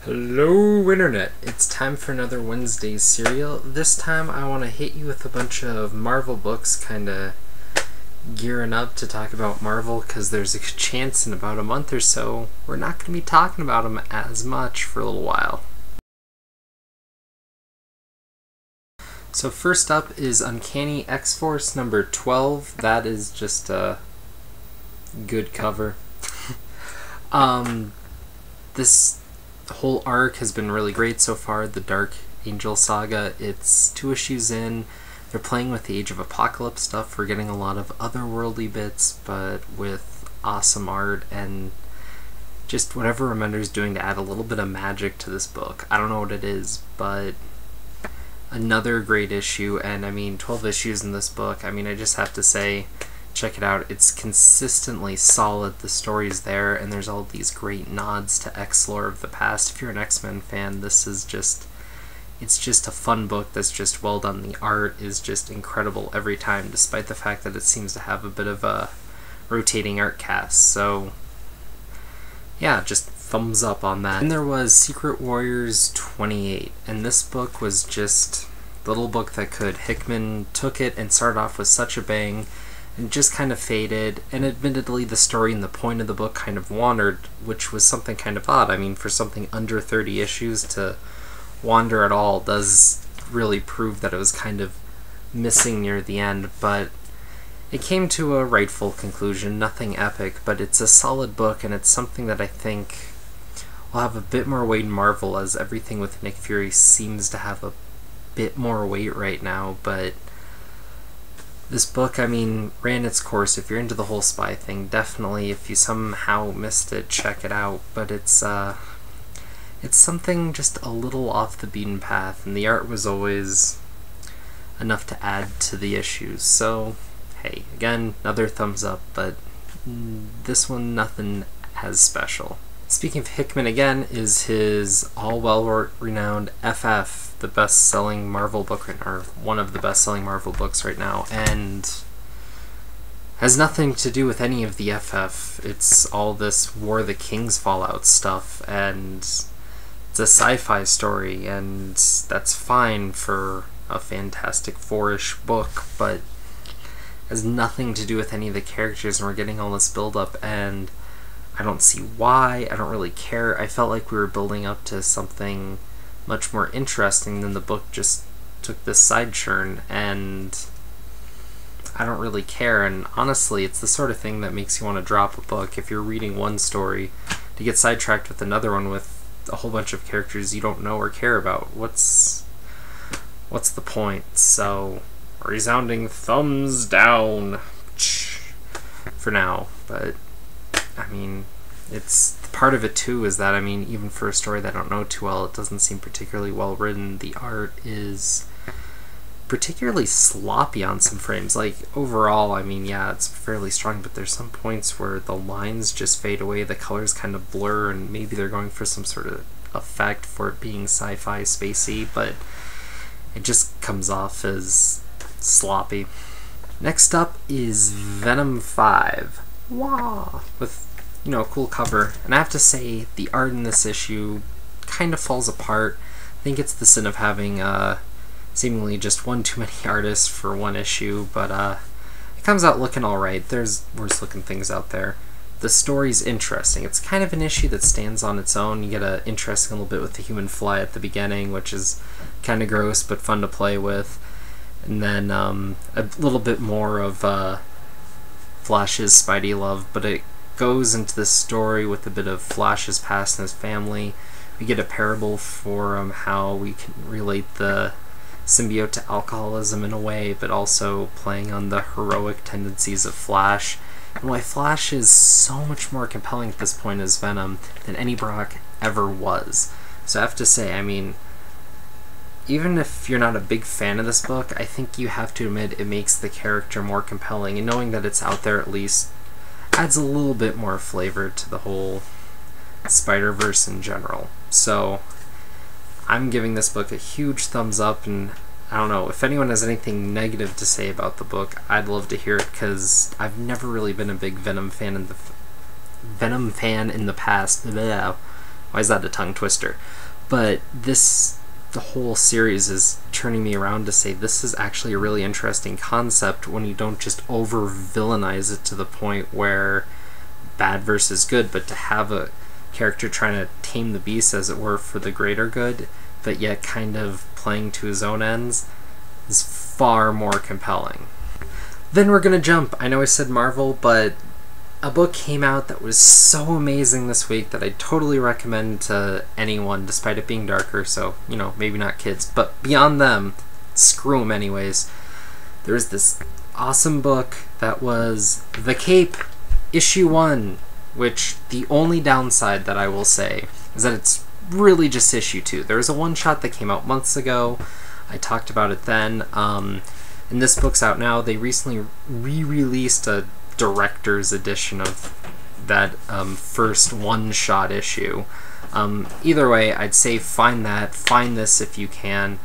Hello Internet, it's time for another Wednesday serial. This time I want to hit you with a bunch of Marvel books, kinda gearing up to talk about Marvel because there's a chance in about a month or so we're not going to be talking about them as much for a little while. So first up is Uncanny XForce number 12. That is just a good cover. This whole arc has been really great so far, the Dark Angel saga. It's 2 issues in. They're playing with the Age of Apocalypse stuff. We're getting a lot of otherworldly bits, but with awesome art and just whatever Remender's doing to add a little bit of magic to this book. I don't know what it is, but another great issue. And I mean, 12 issues in this book. I mean, I just have to say, check it out. It's consistently solid. The story's there, and there's all these great nods to X-lore of the past. If you're an X-Men fan, this is it's just a fun book that's just well done. The art is just incredible every time, despite the fact that it seems to have a bit of a rotating art cast. So yeah, just thumbs up on that. And there was Secret Warriors 28, and this book was just the little book that could. Hickman took it and started off with such a bang, and just kind of faded, and admittedly the story and the point of the book kind of wandered, which was something kind of odd. I mean, for something under 30 issues to wander at all does really prove that it was kind of missing near the end, but it came to a rightful conclusion. Nothing epic, but it's a solid book, and it's something that I think will have a bit more weight in Marvel, as everything with Nick Fury seems to have a bit more weight right now. But this book, I mean, ran its course. If you're into the whole spy thing, definitely, if you somehow missed it, check it out. But it's something just a little off the beaten path, and the art was always enough to add to the issues. So, hey, again, another thumbs up, but this one, nothing as special. Speaking of Hickman again, is his all-well-renowned FF, the best-selling Marvel book, or one of the best-selling Marvel books right now, and has nothing to do with any of the FF. It's all this War of the Kings Fallout stuff, and it's a sci-fi story, and that's fine for a Fantastic Four-ish book, but has nothing to do with any of the characters, and we're getting all this build-up, and I don't see why. I don't really care. I felt like we were building up to something much more interesting than the book just took this side churn, and I don't really care. And honestly, it's the sort of thing that makes you want to drop a book if you're reading one story to get sidetracked with another one with a whole bunch of characters you don't know or care about. What's the point? So, resounding thumbs down for now. But I mean, it's part of it too is that, I mean, even for a story that I don't know too well, it doesn't seem particularly well written. The art is particularly sloppy on some frames. Like, overall, I mean, yeah, it's fairly strong, but there's some points where the lines just fade away, the colors kind of blur, and maybe they're going for some sort of effect for it being sci-fi spacey, but it just comes off as sloppy. Next up is Venom 5. Wow! With, you know, a cool cover. And I have to say, the art in this issue kind of falls apart. I think it's the sin of having seemingly just one too many artists for one issue, but it comes out looking alright. There's worse looking things out there. The story's interesting. It's kind of an issue that stands on its own. You get an interesting little bit with the Human Fly at the beginning, which is kind of gross but fun to play with. And then a little bit more of Flash's Spidey love, but it goes into this story with a bit of Flash's past and his family. We get a parable for how we can relate the symbiote to alcoholism in a way, but also playing on the heroic tendencies of Flash, and why Flash is so much more compelling at this point as Venom than any Brock ever was. So I have to say, I mean, even if you're not a big fan of this book, I think you have to admit it makes the character more compelling, and knowing that it's out there at least adds a little bit more flavor to the whole Spider-Verse in general. So I'm giving this book a huge thumbs up, and I don't know, if anyone has anything negative to say about the book, I'd love to hear it, because I've never really been a big Venom fan in the past. Blah. Why is that a tongue twister? But the whole series is turning me around to say this is actually a really interesting concept when you don't just over-villainize it to the point where bad versus good, but to have a character trying to tame the beast, as it were, for the greater good, but yet kind of playing to his own ends, is far more compelling. Then we're gonna jump. I know I said Marvel, but a book came out that was so amazing this week that I totally recommend to anyone, despite it being darker, so, you know, maybe not kids. But beyond them, screw them anyways. There's this awesome book that was The Cape, Issue 1, which the only downside that I will say is that it's really just Issue 2. There was a one-shot that came out months ago. I talked about it then. And this book's out now. They recently re-released a director's edition of that first one-shot issue. Either way, I'd say find this if you can.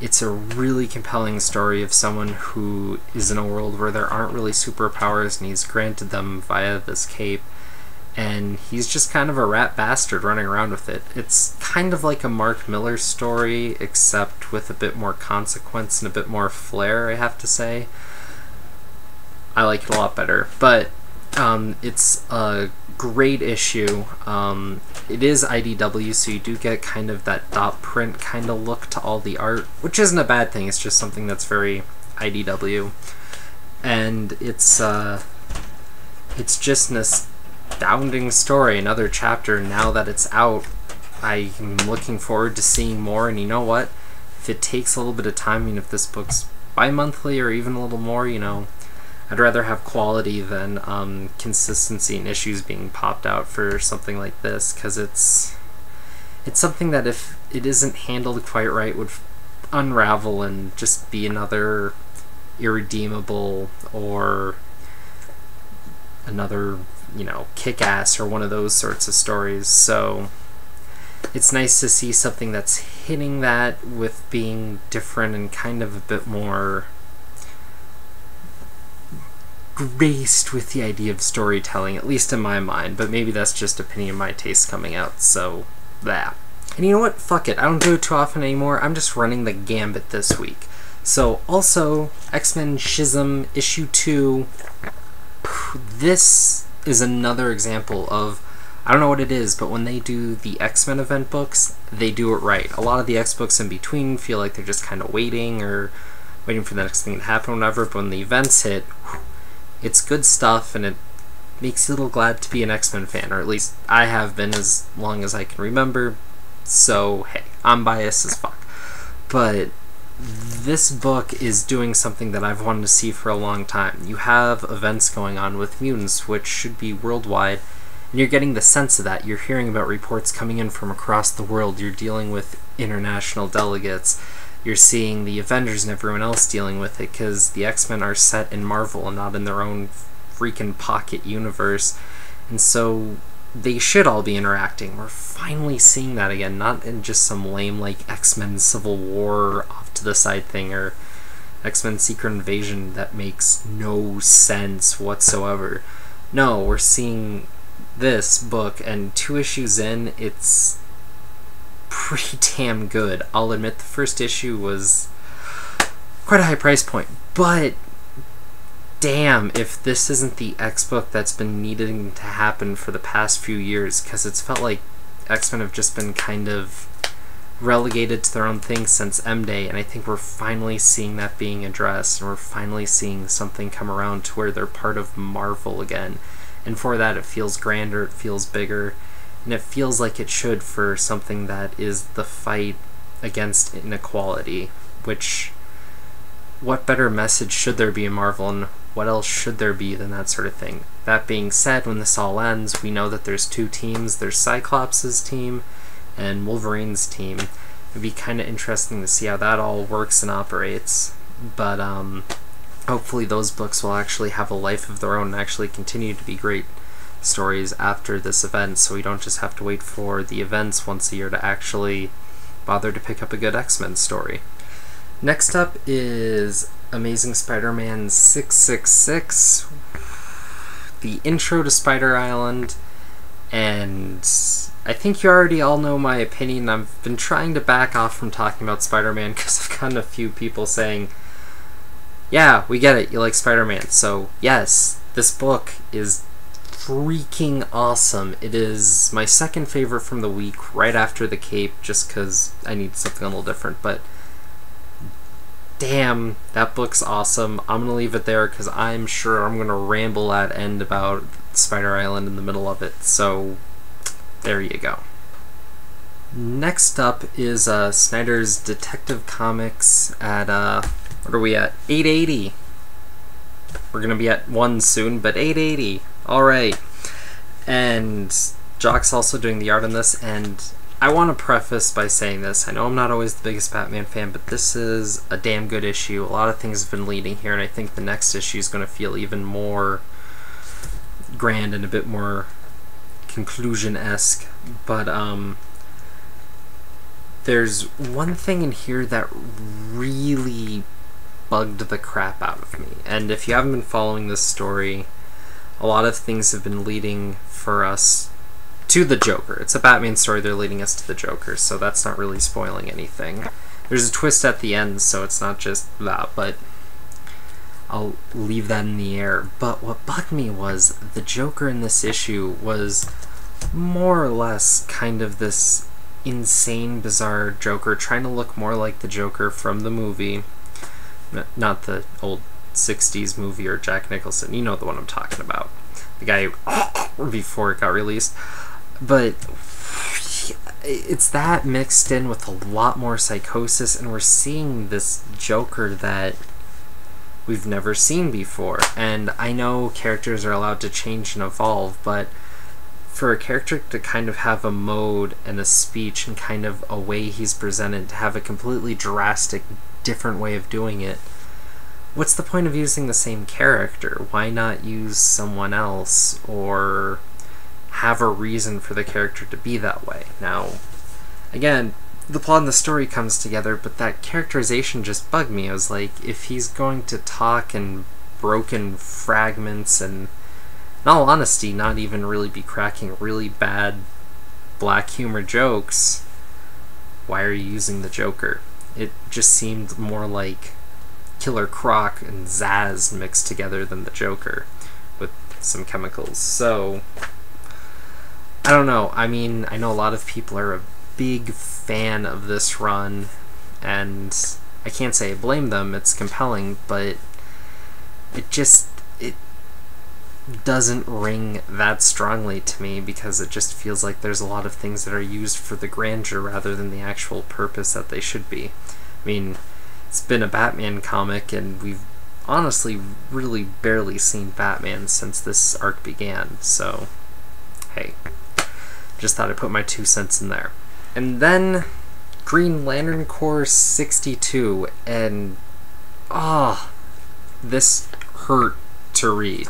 It's a really compelling story of someone who is in a world where there aren't really superpowers, and he's granted them via this cape, and he's just kind of a rat bastard running around with it. It's kind of like a Mark Millar story, except with a bit more consequence and a bit more flair, I have to say. I like it a lot better, but it's a great issue. It is IDW, so you do get kind of that dot print kind of look to all the art, which isn't a bad thing. It's just something that's very IDW, and it's just an astounding story. Another chapter now that it's out. I'm looking forward to seeing more, and you know what? If it takes a little bit of time, I mean, if this book's bi-monthly or even a little more, you know, I'd rather have quality than consistency and issues being popped out for something like this, because it's something that if it isn't handled quite right would unravel and just be another irredeemable or another, you know, Kick-Ass or one of those sorts of stories. So it's nice to see something that's hitting that with being different and kind of a bit more graced with the idea of storytelling, at least in my mind, but maybe that's just opinion, my taste coming out, so that. And you know what? Fuck it. I don't do it too often anymore. I'm just running the gambit this week. So, also, XMen Schism, Issue 2. This is another example of, I don't know what it is, but when they do the X-Men event books, they do it right. A lot of the X books in between feel like they're just kind of waiting for the next thing to happen or whatever, but when the events hit, it's good stuff, and it makes you a little glad to be an X-Men fan, or at least I have been as long as I can remember, so hey, I'm biased as fuck. But this book is doing something that I've wanted to see for a long time. You have events going on with mutants, which should be worldwide, and you're getting the sense of that. You're hearing about reports coming in from across the world. You're dealing with international delegates. You're seeing the Avengers and everyone else dealing with it, because the X-Men are set in Marvel and not in their own freaking pocket universe, and so they should all be interacting. We're finally seeing that again, not in just some lame like X-Men Civil War off to the side thing, or X-Men Secret Invasion that makes no sense whatsoever. No, we're seeing this book, and 2 issues in, it's pretty damn good. I'll admit the first issue was quite a high price point, but damn if this isn't the X book that's been needing to happen for the past few years, because it's felt like X-Men have just been kind of relegated to their own thing since M-Day, and I think we're finally seeing that being addressed, and we're finally seeing something come around to where they're part of Marvel again, and for that it feels grander, it feels bigger, and it feels like it should for something that is the fight against inequality, which, what better message should there be in Marvel, and what else should there be than that sort of thing? That being said, when this all ends, we know that there's 2 teams. There's Cyclops' team and Wolverine's team. It'd be kind of interesting to see how that all works and operates, but hopefully those books will actually have a life of their own and actually continue to be great stories after this event, so we don't just have to wait for the events once a year to actually bother to pick up a good X-Men story. Next up is Amazing Spider-Man 666, the intro to Spider Island, and I think you already all know my opinion. I've been trying to back off from talking about Spider-Man because I've gotten a few people saying, yeah, we get it, you like Spider-Man. So yes, this book is freaking awesome. It is my second favorite from the week, right after The Cape, just because I need something a little different. But damn, that book's awesome. I'm going to leave it there because I'm sure I'm going to ramble at end about Spider Island in the middle of it. So there you go. Next up is Snyders Detective Comics at, what are we at? 880. We're going to be at 1 soon, but 880. Alright. And Jock's also doing the art on this, and I want to preface by saying this. I know I'm not always the biggest Batman fan, but this is a damn good issue. A lot of things have been leading here, and I think the next issue is going to feel even more grand and a bit more conclusion-esque. But there's one thing in here that really bugged the crap out of me. And if you haven't been following this story, a lot of things have been leading for us to the Joker. It's a Batman story, they're leading us to the Joker, so that's not really spoiling anything. There's a twist at the end, so it's not just that, but I'll leave that in the air. But what bugged me was the Joker in this issue was more or less kind of this insane, bizarre Joker, trying to look more like the Joker from the movie. Not the old 60s movie or Jack Nicholson, you know the one I'm talking about. The guy before it got released. But it's that mixed in with a lot more psychosis, and we're seeing this Joker that we've never seen before. And I know characters are allowed to change and evolve, but for a character to kind of have a mode and a speech and kind of a way he's presented, to have a completely drastic, different way of doing it, what's the point of using the same character? Why not use someone else, or have a reason for the character to be that way? Now, again, the plot and the story comes together, but that characterization just bugged me. I was like, if he's going to talk in broken fragments and, in all honesty, not even really be cracking really bad black humor jokes, why are you using the Joker? It just seemed more like Killer Croc and Zaz mixed together than the Joker with some chemicals. So I don't know. I mean, I know a lot of people are a big fan of this run, and I can't say I blame them. It's compelling, but it doesn't ring that strongly to me, because it just feels like there's a lot of things that are used for the grandeur rather than the actual purpose that they should be. I mean, it's been a Batman comic, and we've honestly really barely seen Batman since this arc began, so hey, just thought I'd put my 2 cents in there. And then Green Lantern Corps 62, and this hurt to read.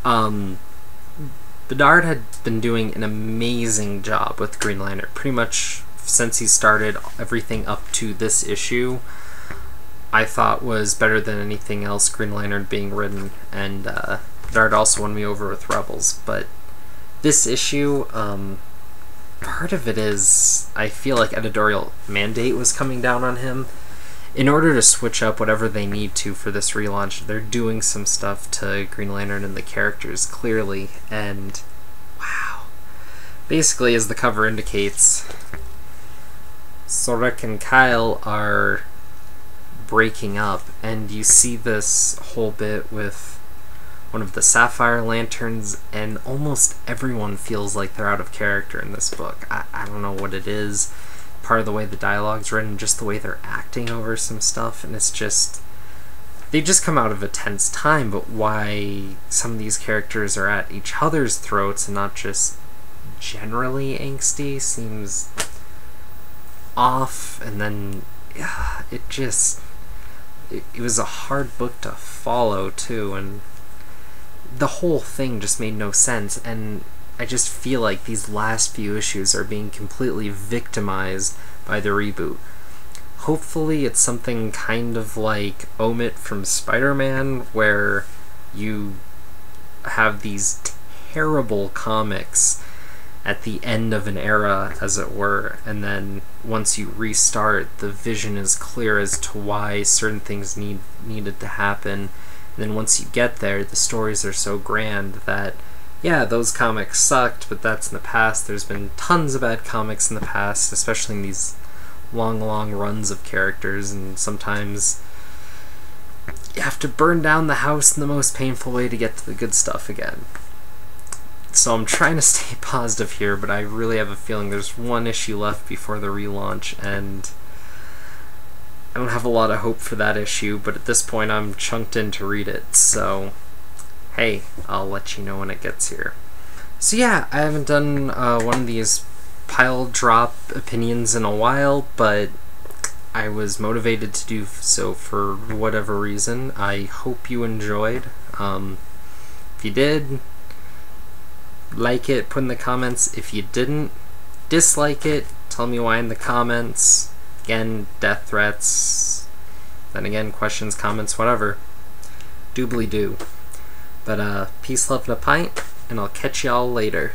Wow. Bedard had been doing an amazing job with Green Lantern, pretty much since he started. Everything up to this issue I thought was better than anything else Green Lantern being written, and Bedard also won me over with Rebels. But this issue, part of it is, I feel like editorial mandate was coming down on him. In order to switch up whatever they need to for this relaunch, they're doing some stuff to Green Lantern and the characters, clearly, and wow. Basically, as the cover indicates, Sorek and Kyle are breaking up, and you see this whole bit with one of the Sapphire Lanterns, and almost everyone feels like they're out of character in this book. I don't know what it is. Part of the way the dialogue's written, just the way they're acting over some stuff, and it's just, they just come out of a tense time, but why some of these characters are at each other's throats and not just generally angsty seems off. And then it was a hard book to follow too, and the whole thing just made no sense, and I just feel like these last few issues are being completely victimized by the reboot. Hopefully it's something kind of like Omit from Spider-Man, where you have these terrible comics at the end of an era, as it were, and then once you restart, the vision is clear as to why certain things needed to happen. And then once you get there, the stories are so grand that, yeah, those comics sucked, but that's in the past. There's been tons of bad comics in the past, especially in these long runs of characters, and sometimes you have to burn down the house in the most painful way to get to the good stuff again. So I'm trying to stay positive here, but I really have a feeling there's one issue left before the relaunch, and I don't have a lot of hope for that issue, but at this point I'm chunked in to read it, so hey, I'll let you know when it gets here. So yeah, I haven't done one of these pile drop opinions in a while, but I was motivated to do so for whatever reason. I hope you enjoyed. If you did, like it, put in the comments. If you didn't, dislike it, tell me why in the comments. Again, death threats, then again, questions, comments, whatever. Doobly-doo. But peace, love, and a pint, and I'll catch y'all later.